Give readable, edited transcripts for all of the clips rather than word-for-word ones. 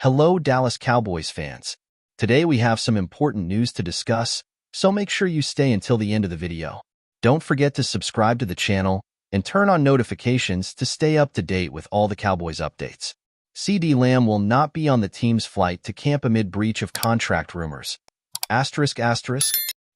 Hello, Dallas Cowboys fans. Today we have some important news to discuss, so make sure you stay until the end of the video. Don't forget to subscribe to the channel and turn on notifications to stay up to date with all the Cowboys updates. CeeDee Lamb will not be on the team's flight to camp amid breach of contract rumors.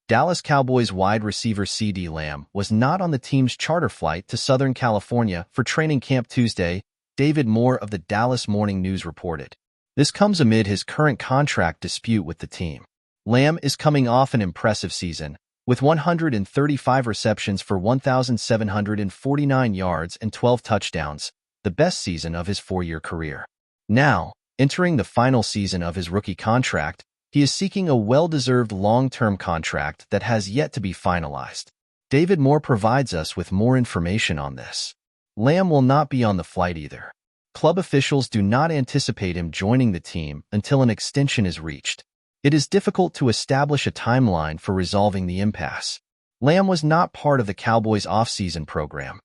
Dallas Cowboys wide receiver CeeDee Lamb was not on the team's charter flight to Southern California for training camp Tuesday, David Moore of the Dallas Morning News reported. This comes amid his current contract dispute with the team. Lamb is coming off an impressive season, with 135 receptions for 1,749 yards and 12 touchdowns, the best season of his four-year career. Now, entering the final season of his rookie contract, he is seeking a well-deserved long-term contract that has yet to be finalized. David Moore provides us with more information on this. Lamb will not be on the flight either. Club officials do not anticipate him joining the team until an extension is reached. It is difficult to establish a timeline for resolving the impasse. Lamb was not part of the Cowboys' offseason program.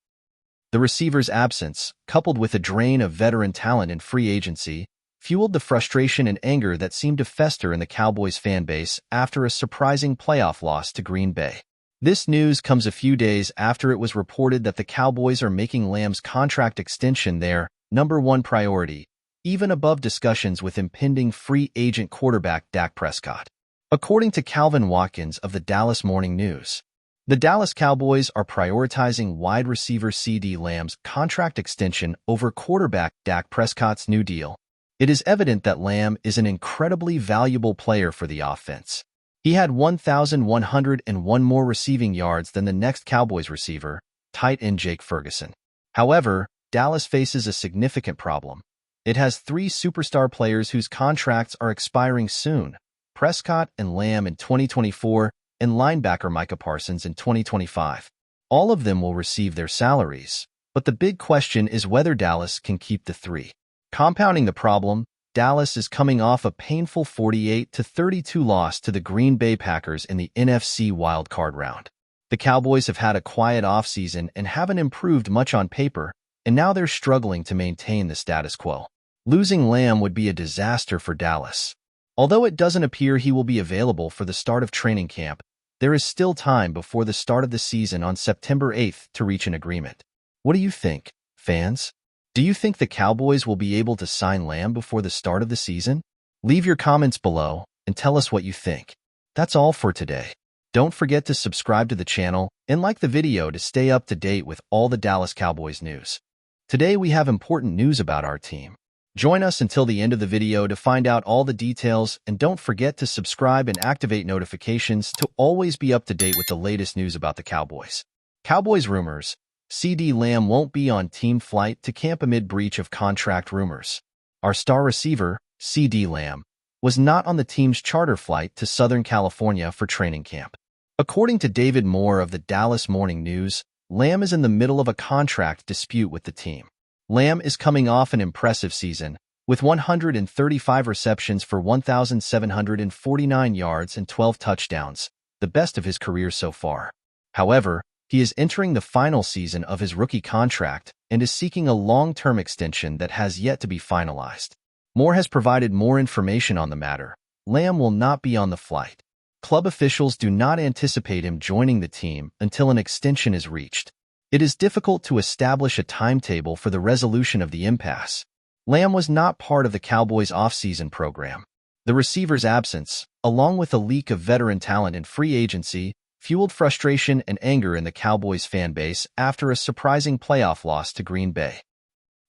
The receiver's absence, coupled with a drain of veteran talent in free agency, fueled the frustration and anger that seemed to fester in the Cowboys fan base after a surprising playoff loss to Green Bay. This news comes a few days after it was reported that the Cowboys are making Lamb's contract extension their number one priority, even above discussions with impending free agent quarterback Dak Prescott. According to Calvin Watkins of the Dallas Morning News, the Dallas Cowboys are prioritizing wide receiver CeeDee Lamb's contract extension over quarterback Dak Prescott's new deal. It is evident that Lamb is an incredibly valuable player for the offense. He had 1,101 more receiving yards than the next Cowboys receiver, tight end Jake Ferguson. However, Dallas faces a significant problem. It has three superstar players whose contracts are expiring soon: Prescott and Lamb in 2024 and linebacker Micah Parsons in 2025. All of them will receive their salaries, but the big question is whether Dallas can keep the three. Compounding the problem, Dallas is coming off a painful 48-32 loss to the Green Bay Packers in the NFC wildcard round. The Cowboys have had a quiet offseason and haven't improved much on paper, and now they're struggling to maintain the status quo. Losing Lamb would be a disaster for Dallas. Although it doesn't appear he will be available for the start of training camp, there is still time before the start of the season on September 8th to reach an agreement. What do you think, fans? Do you think the Cowboys will be able to sign Lamb before the start of the season? Leave your comments below and tell us what you think. That's all for today. Don't forget to subscribe to the channel and like the video to stay up to date with all the Dallas Cowboys news. Today we have important news about our team. Join us until the end of the video to find out all the details, and don't forget to subscribe and activate notifications to always be up to date with the latest news about the Cowboys. Cowboys rumors: CeeDee Lamb won't be on team flight to camp amid breach of contract rumors. Our star receiver, CeeDee Lamb, was not on the team's charter flight to Southern California for training camp. According to David Moore of the Dallas Morning News, Lamb is in the middle of a contract dispute with the team. Lamb is coming off an impressive season, with 135 receptions for 1,749 yards and 12 touchdowns, the best of his career so far. However, he is entering the final season of his rookie contract and is seeking a long-term extension that has yet to be finalized. Moore has provided more information on the matter. Lamb will not be on the flight. Club officials do not anticipate him joining the team until an extension is reached. It is difficult to establish a timetable for the resolution of the impasse. Lamb was not part of the Cowboys' offseason program. The receiver's absence, along with a leak of veteran talent in free agency, fueled frustration and anger in the Cowboys fan base after a surprising playoff loss to Green Bay.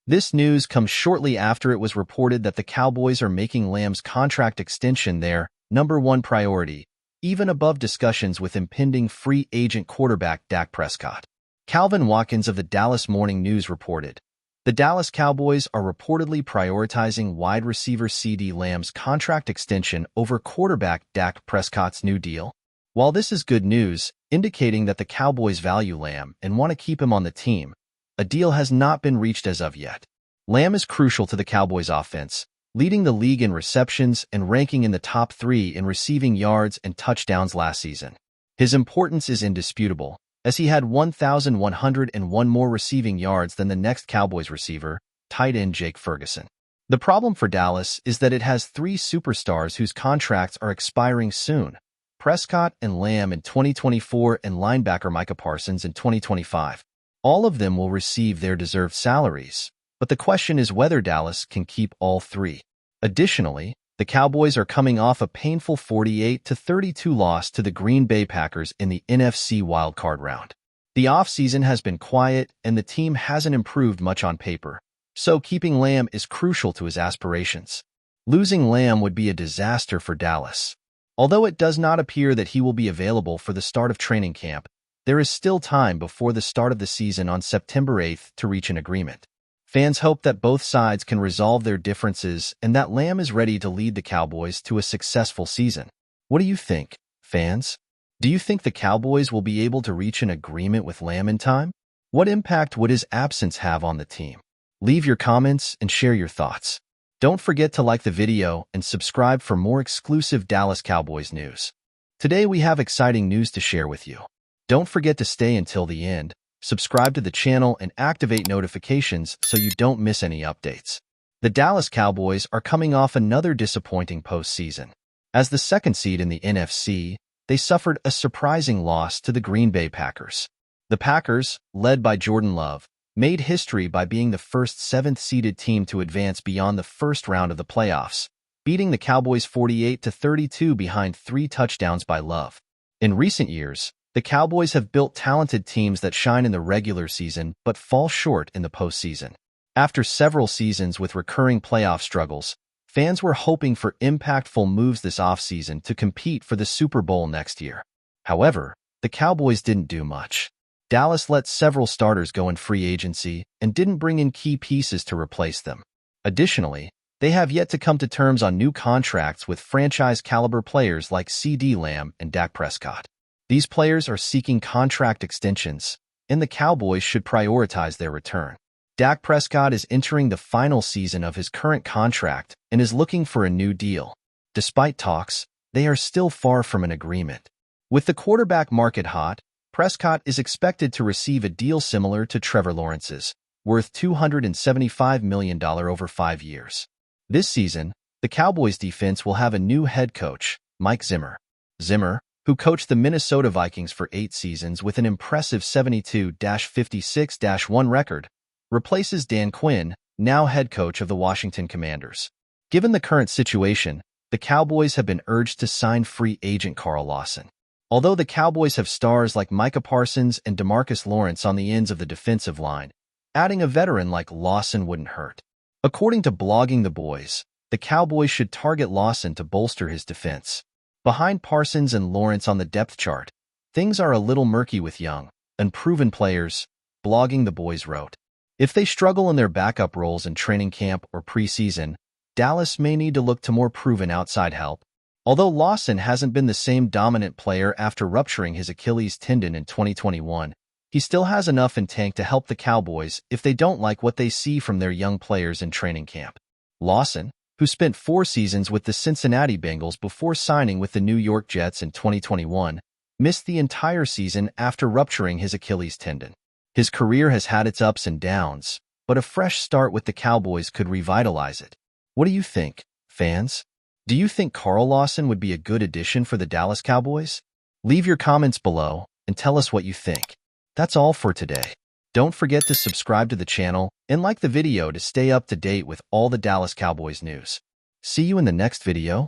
This news comes shortly after it was reported that the Cowboys are making Lamb's contract extension their number one priority, even above discussions with impending free agent quarterback Dak Prescott. Calvin Watkins of the Dallas Morning News reported, the Dallas Cowboys are reportedly prioritizing wide receiver CeeDee Lamb's contract extension over quarterback Dak Prescott's new deal. While this is good news, indicating that the Cowboys value Lamb and want to keep him on the team, a deal has not been reached as of yet. Lamb is crucial to the Cowboys offense, leading the league in receptions and ranking in the top 3 in receiving yards and touchdowns last season. His importance is indisputable, as he had 1,101 more receiving yards than the next Cowboys receiver, tight end Jake Ferguson. The problem for Dallas is that it has three superstars whose contracts are expiring soon: Prescott and Lamb in 2024 and linebacker Micah Parsons in 2025. All of them will receive their deserved salaries, but the question is whether Dallas can keep all three. Additionally, the Cowboys are coming off a painful 48-32 loss to the Green Bay Packers in the NFC wildcard round. The offseason has been quiet and the team hasn't improved much on paper, so keeping Lamb is crucial to his aspirations. Losing Lamb would be a disaster for Dallas. Although it does not appear that he will be available for the start of training camp, there is still time before the start of the season on September 8th to reach an agreement. Fans hope that both sides can resolve their differences and that Lamb is ready to lead the Cowboys to a successful season. What do you think, fans? Do you think the Cowboys will be able to reach an agreement with Lamb in time? What impact would his absence have on the team? Leave your comments and share your thoughts. Don't forget to like the video and subscribe for more exclusive Dallas Cowboys news. Today we have exciting news to share with you. Don't forget to stay until the end, subscribe to the channel, and activate notifications so you don't miss any updates. The Dallas Cowboys are coming off another disappointing postseason. As the second seed in the NFC, they suffered a surprising loss to the Green Bay Packers. The Packers, led by Jordan Love, made history by being the first seventh-seeded team to advance beyond the first round of the playoffs, beating the Cowboys 48-32 behind 3 touchdowns by Love. In recent years, the Cowboys have built talented teams that shine in the regular season but fall short in the postseason. After several seasons with recurring playoff struggles, fans were hoping for impactful moves this offseason to compete for the Super Bowl next year. However, the Cowboys didn't do much. Dallas let several starters go in free agency and didn't bring in key pieces to replace them. Additionally, they have yet to come to terms on new contracts with franchise-caliber players like CeeDee Lamb and Dak Prescott. These players are seeking contract extensions, and the Cowboys should prioritize their return. Dak Prescott is entering the final season of his current contract and is looking for a new deal. Despite talks, they are still far from an agreement. With the quarterback market hot, Prescott is expected to receive a deal similar to Trevor Lawrence's, worth $275 million over 5 years. This season, the Cowboys defense will have a new head coach, Mike Zimmer. Zimmer, who coached the Minnesota Vikings for 8 seasons with an impressive 72-56-1 record, replaces Dan Quinn, now head coach of the Washington Commanders. Given the current situation, the Cowboys have been urged to sign free agent Carl Lawson. Although the Cowboys have stars like Micah Parsons and DeMarcus Lawrence on the ends of the defensive line, adding a veteran like Lawson wouldn't hurt. According to Blogging the Boys, the Cowboys should target Lawson to bolster his defense. Behind Parsons and Lawrence on the depth chart, things are a little murky with young, unproven players, Blogging the Boys wrote. If they struggle in their backup roles in training camp or preseason, Dallas may need to look to more proven outside help. Although Lawson hasn't been the same dominant player after rupturing his Achilles tendon in 2021, he still has enough in tank to help the Cowboys if they don't like what they see from their young players in training camp. Lawson, who spent 4 seasons with the Cincinnati Bengals before signing with the New York Jets in 2021, missed the entire season after rupturing his Achilles tendon. His career has had its ups and downs, but a fresh start with the Cowboys could revitalize it. What do you think, fans? Do you think Carl Lawson would be a good addition for the Dallas Cowboys? Leave your comments below and tell us what you think. That's all for today. Don't forget to subscribe to the channel and like the video to stay up to date with all the Dallas Cowboys news. See you in the next video.